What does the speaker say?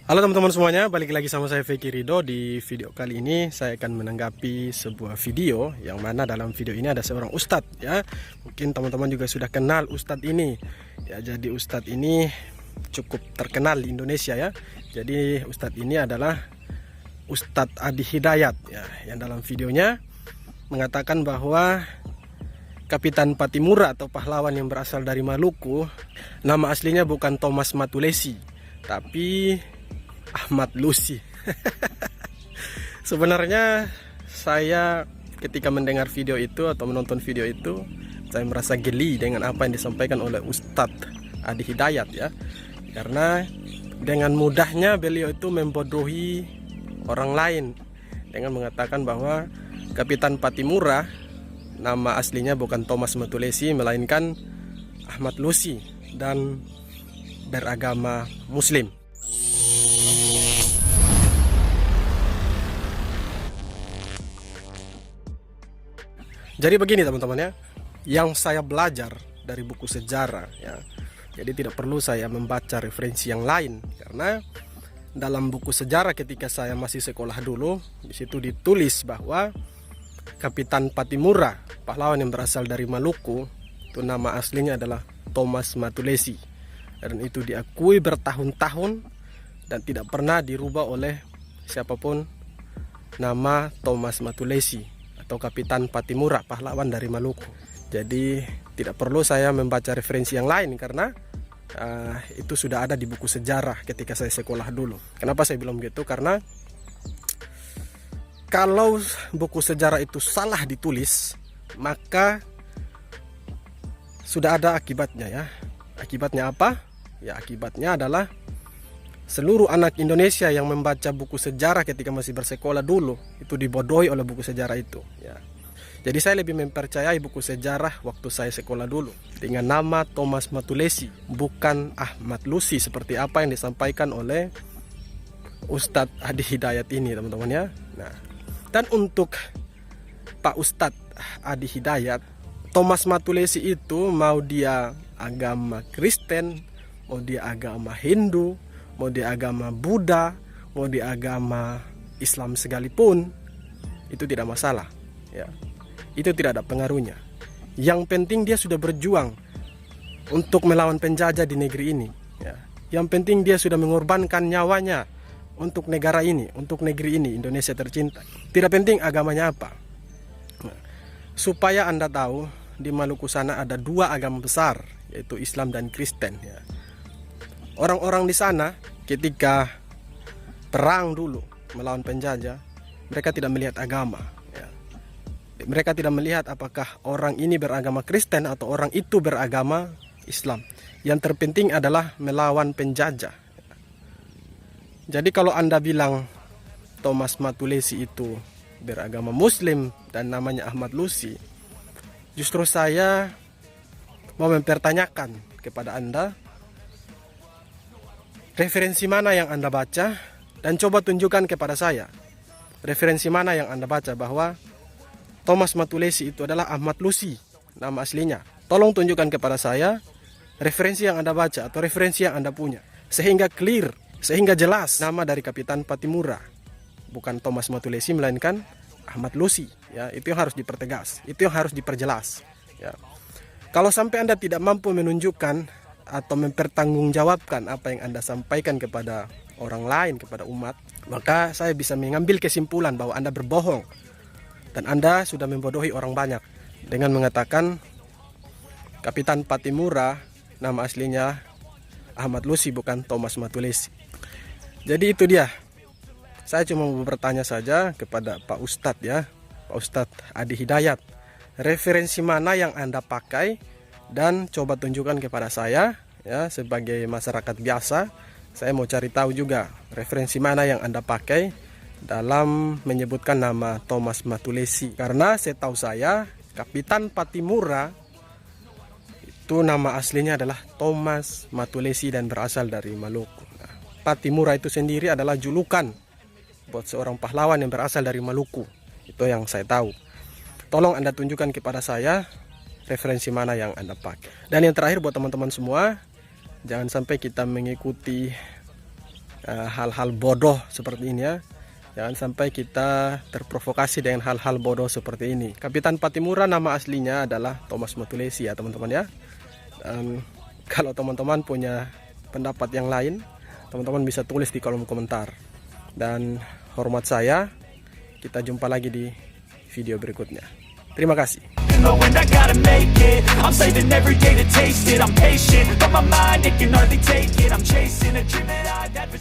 Halo teman-teman semuanya, balik lagi sama saya Feki Ridho. Di video kali ini saya akan menanggapi sebuah video yang mana dalam video ini ada seorang ustadz ya. Mungkin teman-teman juga sudah kenal ustadz ini ya. Jadi ustadz ini cukup terkenal di Indonesia ya. Jadi ustadz ini adalah Ustadz Adi Hidayat ya, yang dalam videonya mengatakan bahwa Kapitan Patimura atau pahlawan yang berasal dari Maluku, nama aslinya bukan Thomas Matulesi, tapi Ahmad Lusi. Sebenarnya saya ketika mendengar video itu atau menonton video itu, saya merasa geli dengan apa yang disampaikan oleh Ustadz Adi Hidayat ya. Karena dengan mudahnya beliau itu membodohi orang lain dengan mengatakan bahwa Kapitan Patimura nama aslinya bukan Thomas Matulesi melainkan Ahmad Lusi dan beragama Muslim. Jadi begini teman-teman ya, yang saya belajar dari buku sejarah ya. Jadi tidak perlu saya membaca referensi yang lain, karena dalam buku sejarah ketika saya masih sekolah dulu, di situ ditulis bahwa Kapitan Patimura, pahlawan yang berasal dari Maluku, itu nama aslinya adalah Thomas Matulesi. Dan itu diakui bertahun-tahun dan tidak pernah dirubah oleh siapapun nama Thomas Matulesi atau Kapitan Patimura, pahlawan dari Maluku. Jadi tidak perlu saya membaca referensi yang lain karena itu sudah ada di buku sejarah ketika saya sekolah dulu. Kenapa saya bilang begitu? Karena kalau buku sejarah itu salah ditulis, maka sudah ada akibatnya ya. Akibatnya apa? Ya akibatnya adalah seluruh anak Indonesia yang membaca buku sejarah ketika masih bersekolah dulu itu dibodohi oleh buku sejarah itu ya. Jadi saya lebih mempercayai buku sejarah waktu saya sekolah dulu dengan nama Thomas Matulesi, bukan Ahmad Lusi seperti apa yang disampaikan oleh Ustadz Adi Hidayat ini teman-teman ya. Nah, dan untuk Pak Ustadz Adi Hidayat, Thomas Matulesi itu mau dia agama Kristen, mau dia agama Hindu, mau dia agama Buddha, mau dia agama Islam sekalipun, itu tidak masalah ya. Itu tidak ada pengaruhnya. Yang penting dia sudah berjuang untuk melawan penjajah di negeri ini ya. Yang penting dia sudah mengorbankan nyawanya untuk negara ini, untuk negeri ini, Indonesia tercinta. Tidak penting agamanya apa. Nah, supaya Anda tahu, di Maluku sana ada dua agama besar, yaitu Islam dan Kristen ya. Orang-orang di sana ketika perang dulu melawan penjajah, mereka tidak melihat agama ya. Mereka tidak melihat apakah orang ini beragama Kristen atau orang itu beragama Islam. Yang terpenting adalah melawan penjajah. Jadi kalau Anda bilang Thomas Matulesi itu beragama Muslim dan namanya Ahmad Lusi, justru saya mau mempertanyakan kepada Anda, referensi mana yang Anda baca, dan coba tunjukkan kepada saya referensi mana yang Anda baca bahwa Thomas Matulesi itu adalah Ahmad Lusi nama aslinya. Tolong tunjukkan kepada saya referensi yang Anda baca atau referensi yang Anda punya, sehingga clear, sehingga jelas nama dari Kapitan Patimura bukan Thomas Matulesi melainkan Ahmad Lusi ya. Itu yang harus dipertegas, itu yang harus diperjelas ya. Kalau sampai Anda tidak mampu menunjukkan atau mempertanggungjawabkan apa yang Anda sampaikan kepada orang lain, kepada umat, maka saya bisa mengambil kesimpulan bahwa Anda berbohong dan Anda sudah membodohi orang banyak dengan mengatakan Kapitan Patimura nama aslinya Ahmad Lusi bukan Thomas Matulesi. Jadi itu dia. Saya cuma mau bertanya saja kepada Pak Ustadz ya, Pak Ustadz Adi Hidayat, referensi mana yang Anda pakai, dan coba tunjukkan kepada saya ya, sebagai masyarakat biasa. Saya mau cari tahu juga referensi mana yang Anda pakai dalam menyebutkan nama Thomas Matulesi. Karena setahu saya Kapitan Patimura itu nama aslinya adalah Thomas Matulesi dan berasal dari Maluku. Nah, Patimura itu sendiri adalah julukan buat seorang pahlawan yang berasal dari Maluku. Itu yang saya tahu. Tolong Anda tunjukkan kepada saya referensi mana yang Anda pakai. Dan yang terakhir buat teman-teman semua, jangan sampai kita mengikuti hal-hal bodoh seperti ini ya. Jangan sampai kita terprovokasi dengan hal-hal bodoh seperti ini. Kapitan Patimura nama aslinya adalah Thomas Motulesi ya teman-teman ya. Dan kalau teman-teman punya pendapat yang lain, teman-teman bisa tulis di kolom komentar. Dan hormat saya, kita jumpa lagi di video berikutnya. Terima kasih. And I gotta make it, I'm saving every day to taste it. I'm patient, but my mind, it can hardly take it. I'm chasing a dream that I've had for